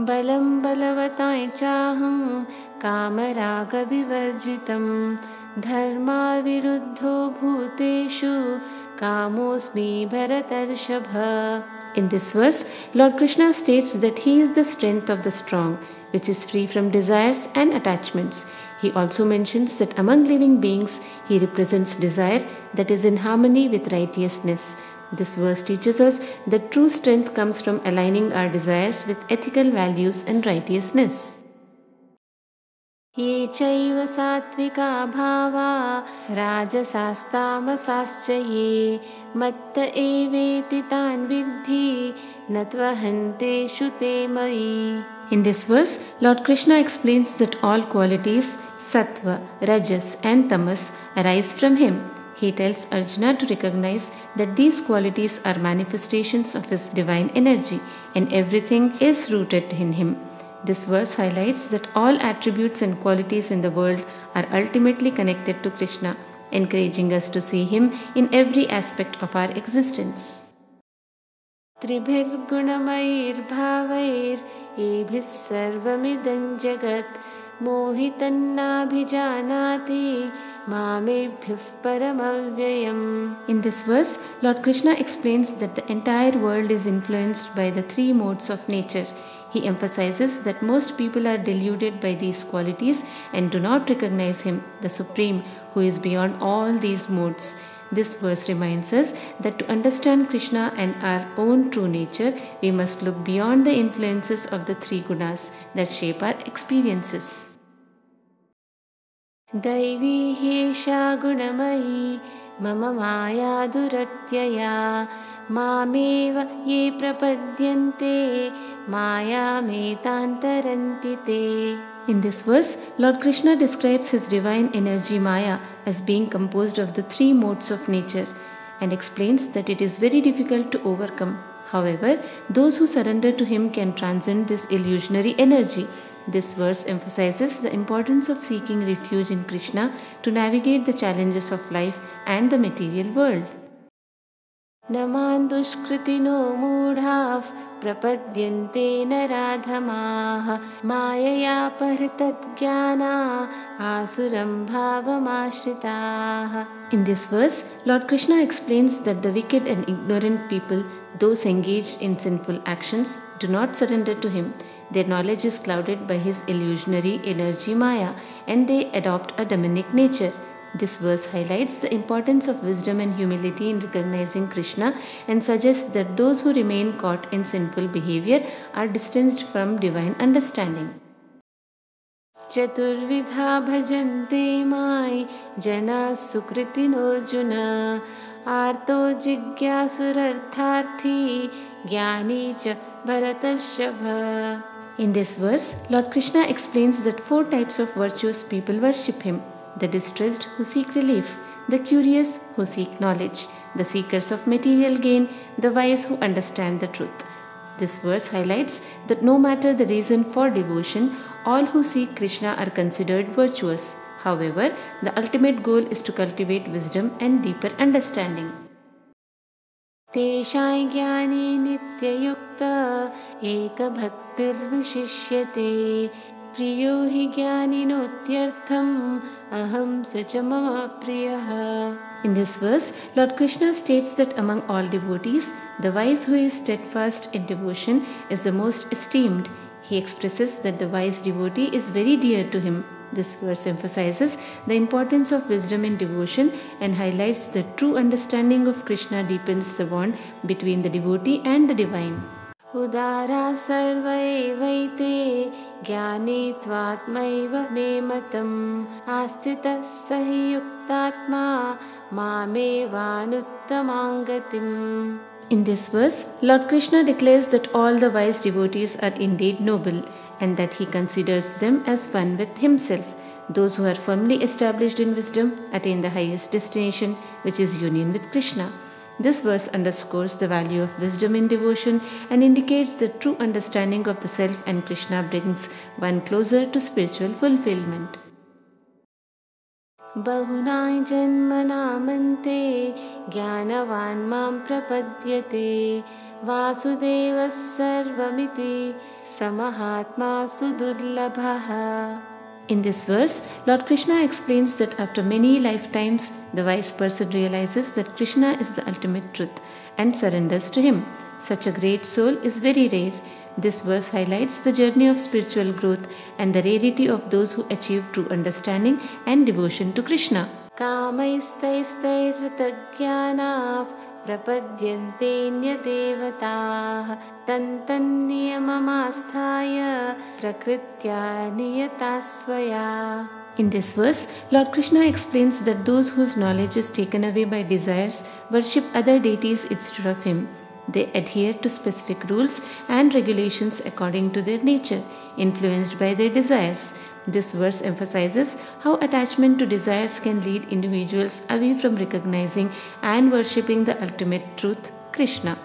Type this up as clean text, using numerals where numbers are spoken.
बलं बलवताय चाहं कामरागविवर्जितं धर्माविरुद्धो भूतेषु कामोऽस्मि भरतर्षभ. In this verse, Lord Krishna states that he is the strength of the strong, which is free from desires and attachments. He also mentions that among living beings, he represents desire that is in harmony with righteousness. This verse teaches us that true strength comes from aligning our desires with ethical values and righteousness. ये चैव सात्विका भावा राजसास्तामसाश्च ये मत्त एवेति तान् विद्धि न त्वहन्तेषु ते मयि. In this verse, Lord Krishna explains that all qualities, sattva, rajas and tamas, arise from him. He tells Arjuna to recognize that these qualities are manifestations of his divine energy and everything is rooted in him. This verse highlights that all attributes and qualities in the world are ultimately connected to Krishna, encouraging us to see him in every aspect of our existence. त्रिभिर्गुणमयैर्भावैर् येभिः सर्वमिदं जगत् मोहितन्नाभिजानाति मामेभ्यः परमव्ययम्. In this verse, Lord Krishna explains that the entire world is influenced by the three modes of nature. He emphasizes that most people are deluded by these qualities and do not recognize him, the Supreme, who is beyond all these modes. This verse reminds us that to understand Krishna and our own true nature, we must look beyond the influences of the three gunas that shape our experiences. दैवी ह्येषा गुणमयी मम माया दुरत्यया मामेव ये प्रपद्यन्ते मायामेतां तरन्ति ते. In this verse, Lord Krishna describes his divine energy Maya as being composed of the three modes of nature and explains that it is very difficult to overcome. However, those who surrender to him can transcend this illusionary energy. This verse emphasizes the importance of seeking refuge in Krishna to navigate the challenges of life and the material world. नमान् दुष्कृतिनो मूढाः प्रपद्यन्ते नराधमाः माययापहृतज्ञाना आसुरं भावमाश्रिताः. In this verse, Lord Krishna explains that the wicked and ignorant people, those engaged in sinful actions, do not surrender to him. Their knowledge is clouded by his illusionary energy Maya, and they adopt a demonic nature. This verse highlights the importance of wisdom and humility in recognizing Krishna and suggests that those who remain caught in sinful behavior are distanced from divine understanding. Chaturvidha bhajante mai jana sukritinarjuna arto jigyasurartharthi jnani cha bharatashabha. In this verse, Lord Krishna explains that four types of virtuous people worship him: the distressed who seek relief, the curious who seek knowledge, the seekers of material gain, the wise who understand the truth. This verse highlights that no matter the reason for devotion, all who seek Krishna are considered virtuous. However, the ultimate goal is to cultivate wisdom and deeper understanding. तेषां ज्ञानी नित्ययुक्त एकभक्तिर्विशिष्यते प्रियो हि ज्ञानिनोत्यर्थम् aham sacha mama priyaha. In this verse, Lord Krishna states that among all devotees, the wise who is steadfast in devotion is the most esteemed. He expresses that the wise devotee is very dear to him. This verse emphasizes the importance of wisdom in devotion and highlights that true understanding of Krishna deepens the bond between the devotee and the divine. Udara sarva evaite jnani tvatmaiva me matam astita sahi yuktatma mamevanuttamāṅgatim. In this verse, Lord Krishna declares that all the wise devotees are indeed noble and that he considers them as one with himself. Those who are firmly established in wisdom attain the highest destination, which is union with Krishna. This verse underscores the value of wisdom in devotion and indicates that true understanding of the self and Krishna brings one closer to spiritual fulfillment. Bahunai janmanamante jnanavan mam prapadyate Vasudeva sarvamiti samahatma sudurlabhaha. In this verse, Lord Krishna explains that after many lifetimes, the wise person realizes that Krishna is the ultimate truth and surrenders to him. Such a great soul is very rare. This verse highlights the journey of spiritual growth and the rarity of those who achieve true understanding and devotion to Krishna. Kamaistaistairtagyanāv prapadyantenyadevataः tantanniyamamāsthāya prakritya niyatasvaya. In this verse, Lord Krishna explains that those whose knowledge is taken away by desires worship other deities instead of him. They adhere to specific rules and regulations according to their nature, influenced by their desires. This verse emphasizes how attachment to desires can lead individuals away from recognizing and worshipping the ultimate truth, Krishna.